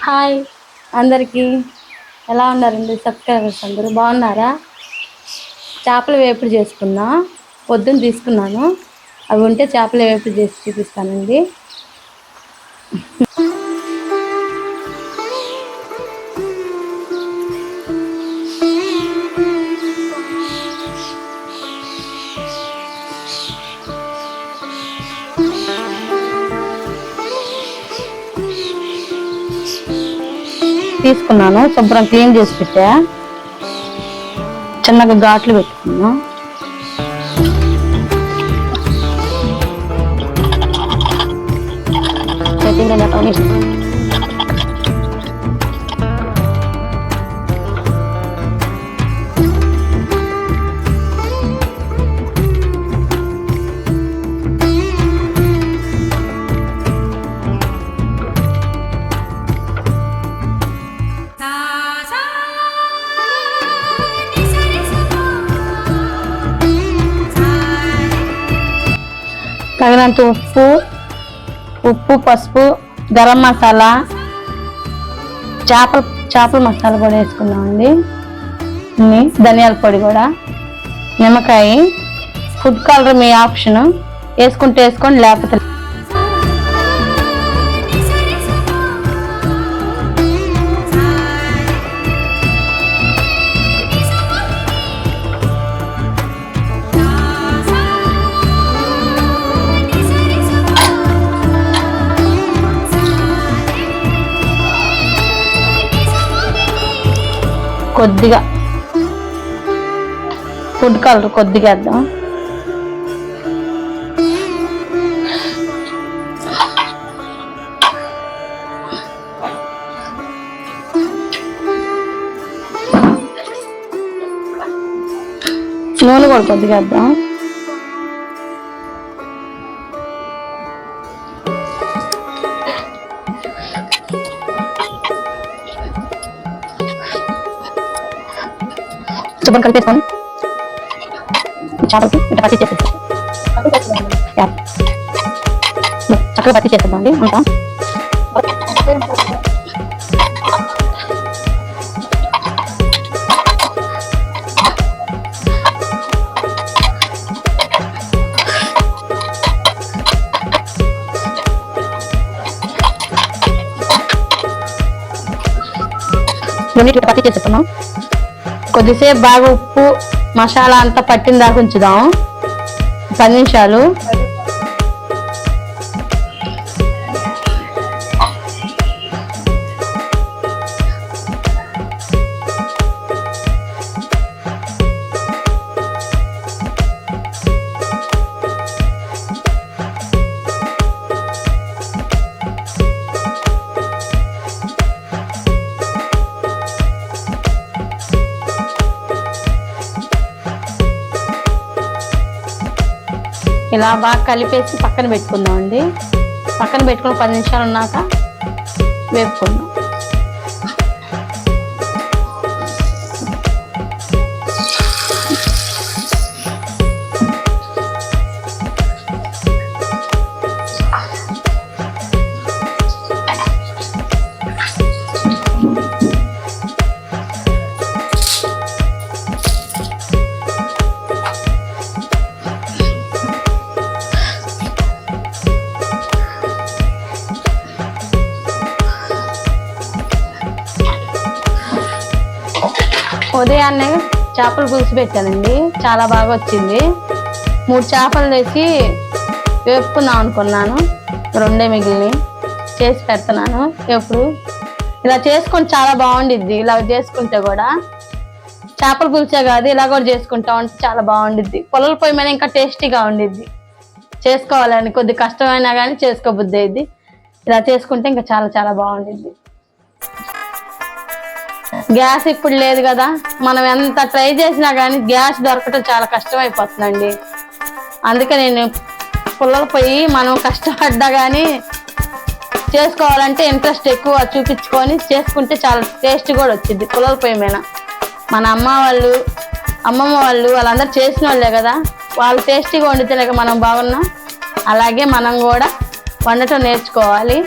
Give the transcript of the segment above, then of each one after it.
Hi అందరికీ, ఎలా ఉన్నారండి సబ్స్క్రైబర్స్? అందరూ బాగున్నారా? చేపల వేపుడు చేసుకుందాం. పొద్దున్న తీసుకున్నాను, అవి ఉంటే చేపల వేపుడు చేసి చూపిస్తానండి. తీసుకున్నాను, శుభ్రం క్లీన్ చేసి పెట్టా. చిన్నగా ఘాట్లు పెట్టుకున్నాను. తగినంత ఉప్పు, పసుపు, గరం మసాలా, చేపల మసాలా కూడా వేసుకున్నామండి. ధనియాల పొడి కూడా, నిమ్మకాయ, ఫుడ్ కలర్ మీ ఆప్షన్, వేసుకుంటే వేసుకోండి, లేకపోతే కొద్దిగా ఫుడ్ కలర్ కొద్దిగా వేద్దాం. నూనె కూడా కొద్దిగా వేద్దాం. శుభ్రం కలిపేసుకొని చేపలకి ఇట్లా పట్టి చేసేస్తాం. చక్కగా పట్టి చేసేద్దామండి అంతా. రెండింటికి పట్టి చేసేస్తున్నాం. కొద్దిసేపు బాగా ఉప్పు మసాలా అంతా పట్టిన దాకా ఉంచుదాం, 10 నిమిషాలు. ఇలా బాగా కలిపేసి పక్కన పెట్టుకుందామండి. పక్కన పెట్టుకుని 10 నిమిషాలు ఉన్నాక వేపుకుందాం. ఉదయాన్నే చేపలు పులుసు పెట్టానండి, చాలా బాగా వచ్చింది. 3 చేపలు తెచ్చి వేపుకుందాం అనుకున్నాను, 2 మిగిలిని చేసి పెడుతున్నాను. ఎప్పుడు ఇలా చేసుకొని చాలా బాగుండిద్ది. ఇలా చేసుకుంటే కూడా చేపల పులుసే కాదు, ఇలా కూడా చేసుకుంటా ఉంటే చాలా బాగుండిద్ది. పొలాల పొయ్యి మీద ఇంకా టేస్టీగా ఉండిద్ది. చేసుకోవాలని కొద్ది కష్టమైనా కానీ చేసుకోబుద్ధి అయింది. ఇలా చేసుకుంటే ఇంకా చాలా చాలా బాగుండిద్ది. గ్యాస్ ఇప్పుడు లేదు కదా, మనం ఎంత ట్రై చేసినా కానీ గ్యాస్ దొరకటం చాలా కష్టమైపోతుందండి. అందుకే నేను పుల్లల పొయ్యి మనం కష్టపడ్డా కానీ చేసుకోవాలంటే ఇంట్రెస్ట్ ఎక్కువ చూపించుకొని చేసుకుంటే చాలా టేస్ట్ కూడా వచ్చింది. పుల్లల పొయ్యి మీద మన అమ్మమ్మ వాళ్ళు వాళ్ళందరూ చేసిన వాళ్ళే కదా, వాళ్ళు టేస్టీగా వండితేనే మనం బాగున్నాం. అలాగే మనం కూడా వండటం నేర్చుకోవాలి.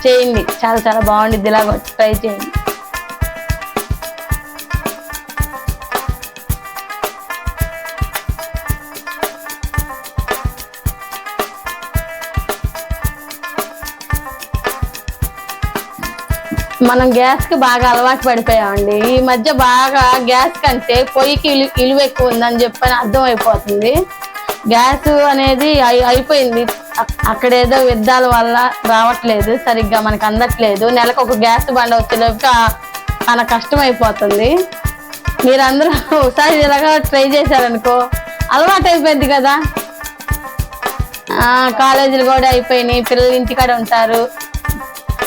చేయండి, చాలా చాలా బాగుండిద్ది. ఇలాగ ట్రై చేయండి. మనం గ్యాస్ కి బాగా అలవాటు పడిపోయామండి. ఈ మధ్య బాగా గ్యాస్ కంటే పొయ్యికి ఇలువ ఎక్కువ ఉందని చెప్పని అర్థం అయిపోతుంది. గ్యాస్ అనేది అయిపోయింది. అక్కడేదో యుద్ధాల వల్ల రావట్లేదు, సరిగ్గా మనకు అందట్లేదు. నెలకు ఒక గ్యాస్ బండ వచ్చేలోపు మన కష్టం అయిపోతుంది. మీరందరూ ఒకసారి ఇలాగా ట్రై చేశారనుకో అలవాటు అయిపోయింది కదా. కాలేజీలు కూడా అయిపోయినాయి, పిల్లలు ఇంటికాడ ఉంటారు.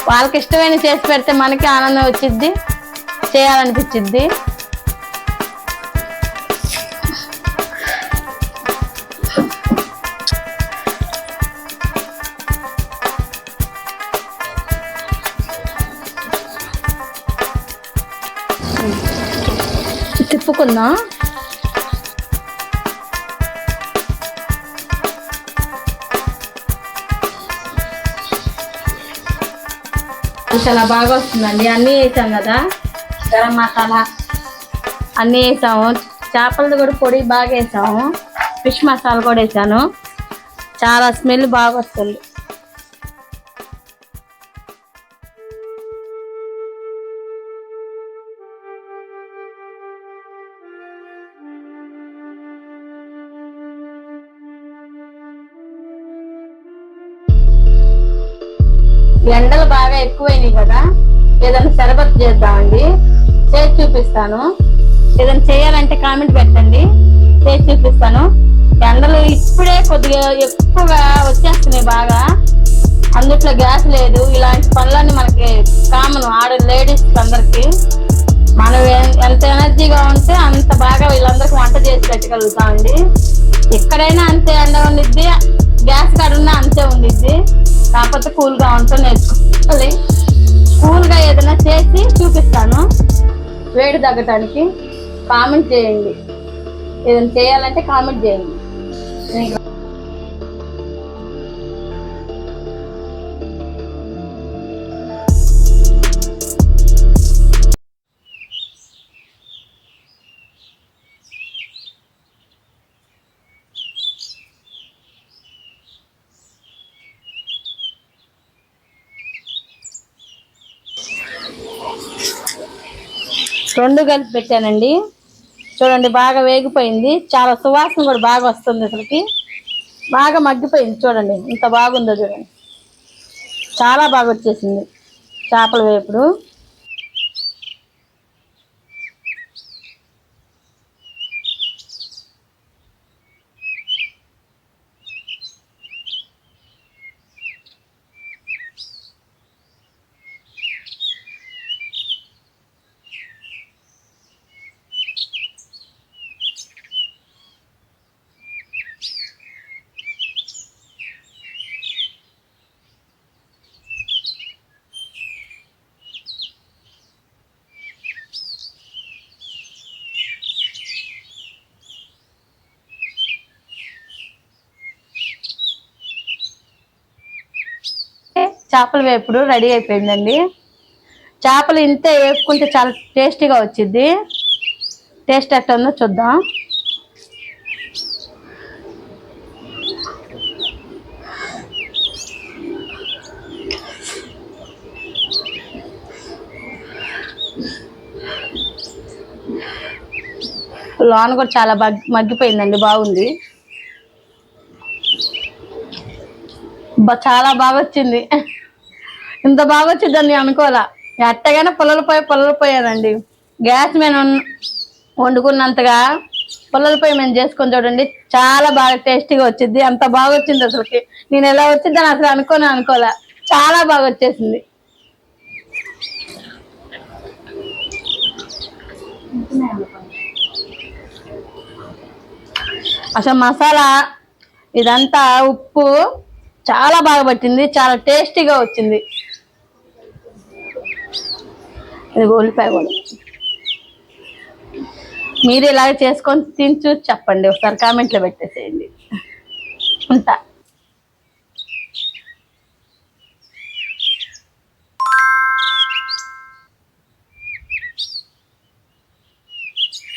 వాళ్ళకి ఇష్టమైన చేసి పెడితే మనకి ఆనందం వచ్చిద్ది, చేయాలనిపించిద్ది. తిప్పుకుందాం. చాలా బాగా వస్తుందండి. అన్నీ వేసాం కదా, గరం మసాలా అన్నీ వేసాము. చేపలది కూడా పొడి బాగా వేసాము. ఫిష్ మసాలా కూడా వేసాను. చాలా స్మెల్ బాగా వస్తుంది. ఎండలు బాగా ఎక్కువైనాయి కదా, ఏదైనా షరబత్ చేద్దామండి. చేసి చూపిస్తాను. ఏదైనా చేయాలంటే కామెంట్ పెట్టండి, చేసి చూపిస్తాను. ఎండలు ఇప్పుడే కొద్దిగా ఎక్కువగా వచ్చేస్తున్నాయి బాగా. అందుట్లో గ్యాస్ లేదు. ఇలాంటి పనులన్నీ మనకి కామన్, లేడీస్ అందరికి. మనం ఎంత ఎనర్జీగా ఉంటే అంత బాగా వీళ్ళందరికీ వంట చేసి పెట్టగలుగుతామండి. ఎక్కడైనా అంతే ఎండ ఉండిద్ది, గ్యాస్ కాడున్నా అంతే ఉండిద్ది. కాకపోతే కూల్గా ఉంటూ నేర్చుకోవాలి. కూల్గా ఏదైనా చేసి చూపిస్తాను. వేడి తగ్గటానికి కామెంట్ చేయండి. ఏదైనా చేయాలంటే కామెంట్ చేయండి. రెండు కలిపి పెట్టానండి. చూడండి బాగా వేగిపోయింది. చాలా సువాసన కూడా బాగా వస్తుంది. అసలుకి బాగా మగ్గిపోయింది. చూడండి ఇంత బాగుందో చూడండి. చాలా బాగా వచ్చేసింది చేపల వేపుడు. చేపల వేపుడు రెడీ అయిపోయిందండి. చేపలు ఇంతే వేపుకుంటే చాలా టేస్టీగా వచ్చింది. టేస్ట్ ఎట్లా ఉందో చూద్దాం. లోన కూడా చాలా మగ్గిపోయిందండి, బాగుంది. చాలా బాగా వచ్చింది. ఇంత బాగా వచ్చిందని అనుకోవాలా. ఎట్టగానే పుల్లలు పోయానండి. గ్యాస్ మీద వండుకున్నంతగా పుల్లల పొయ్యి మేము చేసుకొని చూడండి, చాలా బాగా టేస్టీగా వచ్చింది. అంత బాగా వచ్చింది. అసలుకి నేను ఎలా వచ్చిందని అసలు అనుకోలే. చాలా బాగా వచ్చేసింది. అసలు మసాలా ఇదంతా ఉప్పు చాలా బాగా పట్టింది. చాలా టేస్టీగా వచ్చింది. ఇది ఉల్లిపాయ కూడా మీరు ఇలాగ చేసుకొని తిని చూసి చెప్పండి. ఒకసారి కామెంట్లో పెట్టేసేయండి. ఉంటా.